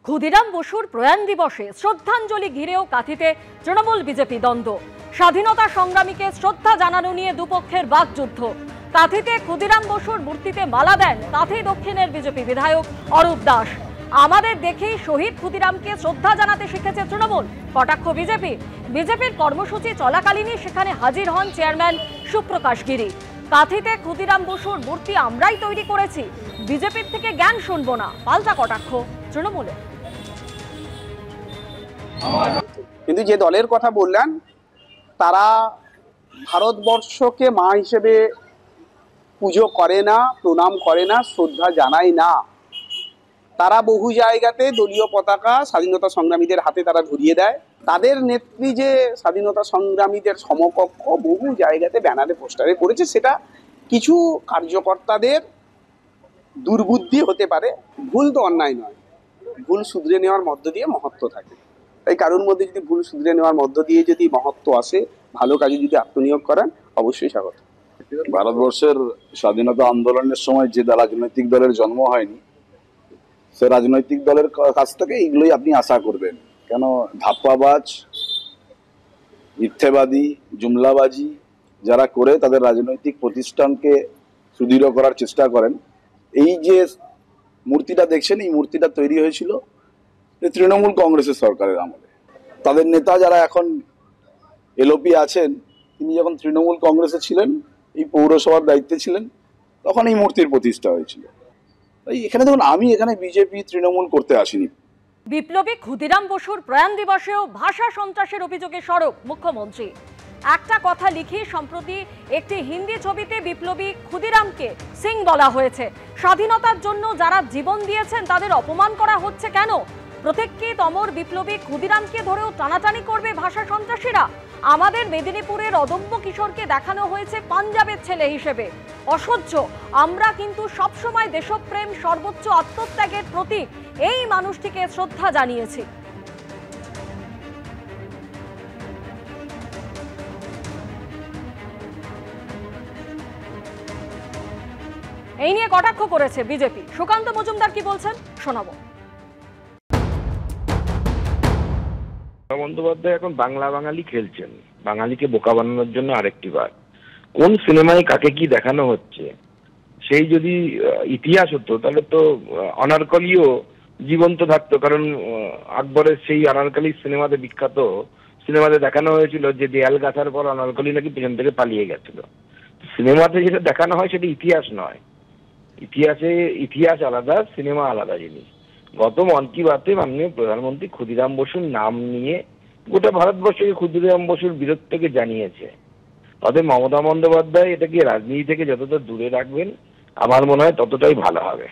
ক্ষুদিরাম বসুর প্রয়াণ দিবসে শ্রদ্ধাঞ্জলি ঘিরেও কাঁথিতে তৃণমূল বিজেপি দ্বন্দ্ব। স্বাধীনতা সংগ্রামীকে শ্রদ্ধা জানানো নিয়ে দুপক্ষের বাকযুদ্ধ। কাঁথিতে ক্ষুদিরাম বসুর মূর্তিতে মালা দেন কাঁথি দক্ষিণের বিজেপি বিধায়ক অরূপ দাস। আমাদের দেখেই শহীদ ক্ষুদিরামকে শ্রদ্ধা জানাতে শিখেছে তৃণমূল, কটাক্ষ বিজেপি। বিজেপির কর্মসূচি চলাকালীনই সেখানে হাজির হন চেয়ারম্যান সুপ্রকাশ গিরি। কাঁথিতে ক্ষুদিরাম বসুর মূর্তি আমরাই তৈরি করেছি, বিজেপির থেকে জ্ঞান শুনবো না, পাল্টা কটাক্ষ তৃণমূলের। কিন্তু যে দলের কথা বললেন তারা ভারতবর্ষকে মা হিসেবে পুজো করে না, প্রণাম করে না, শ্রদ্ধা জানায় না। তারা বহু জায়গাতে দলীয় পতাকা স্বাধীনতা সংগ্রামীদের হাতে তারা ধরিয়ে দেয়। তাদের নেত্রী যে স্বাধীনতা সংগ্রামীদের সমকক্ষ বহু জায়গাতে ব্যানারে পোস্টারে করেছে, সেটা কিছু কার্যকর্তাদের দুর্বুদ্ধি হতে পারে। ভুল তো অন্যায় নয়, ভুল শুধরে নেওয়ার মধ্য দিয়ে মহত্ব থাকে। তাই কারোর মধ্যে যদি ভুল শুধরে নেওয়ার মধ্য দিয়ে যদি মহত্ব আসে, ভালো কাজে যদি আত্মনিয়োগ করেন, অবশ্যই স্বাগত। ভারতবর্ষের স্বাধীনতা আন্দোলনের সময় যে রাজনৈতিক দলের জন্ম হয়নি, সে রাজনৈতিক দলের কাছ থেকে এইগুলোই আপনি আশা করবেন। কেন ধাপ্পাবাজ, মিথ্যেবাদী, জুমলাবাজি যারা করে তাদের রাজনৈতিক প্রতিষ্ঠানকে সুদৃঢ় করার চেষ্টা করেন। এই যে মূর্তিটা দেখছেন, এই মূর্তিটা তৈরি হয়েছিল তৃণমূল কংগ্রেসের সরকারের আমলে। তাদের নেতা যারা এখন এলওপি আছেন, তিনি যখন তৃণমূল কংগ্রেসে ছিলেন, এই পৌরসভার দায়িত্বে ছিলেন, তখন এই মূর্তির প্রতিষ্ঠা হয়েছিল। তাই এখানে দেখুন, আমি এখানে বিজেপি তৃণমূল করতে আসিনি। বিপ্লবী ক্ষুদিরাম বসুর প্রয়াণ দিবসেও ভাষা সন্ত্রাসের অভিযোগে সরব মুখ্যমন্ত্রী। একটা কথা লিখে সম্প্রতি একটি হিন্দি ছবিতে বিপ্লবী ক্ষুদিরামকে সিং বলা হয়েছে। স্বাধীনতার জন্য যারা জীবন দিয়েছেন তাদের অপমান করা হচ্ছে কেন? প্রত্যেককে অমর বিপ্লবী ক্ষুদিরামকে ধরেও টানাটানি করবে ভাষা সন্ত্রাসীরা। আমাদের মেদিনীপুরের অদম্য কিশোরকে দেখানো হয়েছে পাঞ্জাবের ছেলে হিসেবে। অসহ্য। আমরা কিন্তু সবসময় দেশপ্রেম, সর্বোচ্চ আত্মত্যাগের প্রতীক এই মানুষটিকে শ্রদ্ধা জানিয়েছি। এই নিয়ে কটাক্ষ করেছে বিজেপি। সুকান্ত মজুমদার কি বলছেন শোনাবো। বন্দ্যোপাধ্যায় এখন বাংলা বাঙালি খেলছেন, বাঙালিকে বোকা বানানোর জন্য আরেকটি বার। কোন সিনেমায় কাকে কি দেখানো হচ্ছে সেই যদি ইতিহাস হতো, তাহলে তো অনারকলিও জীবন্ত থাকতো। কারণ আকবরের সেই অনারকলি সিনেমাতে, বিখ্যাত সিনেমাতে দেখানো হয়েছিল যে দেয়াল গাঁথার পর অনারকলি নাকি পেছন থেকে পালিয়ে গেছিল। সিনেমাতে যেটা দেখানো হয় সেটা ইতিহাস নয়। ইতিহাস আলাদা, সিনেমা আলাদা জিনিস। গত মন কি বাতে মাননীয় প্রধানমন্ত্রী ক্ষুদিরাম বসুর নাম নিয়ে গোটা ভারতবর্ষকে ক্ষুদিরাম বসুর বীরত্বকে জানিয়েছে। অতএব মমতা বন্দ্যোপাধ্যায় এটাকে রাজনীতি থেকে যতটা দূরে রাখবেন, আমার মনে হয় ততটাই ভালো হবে।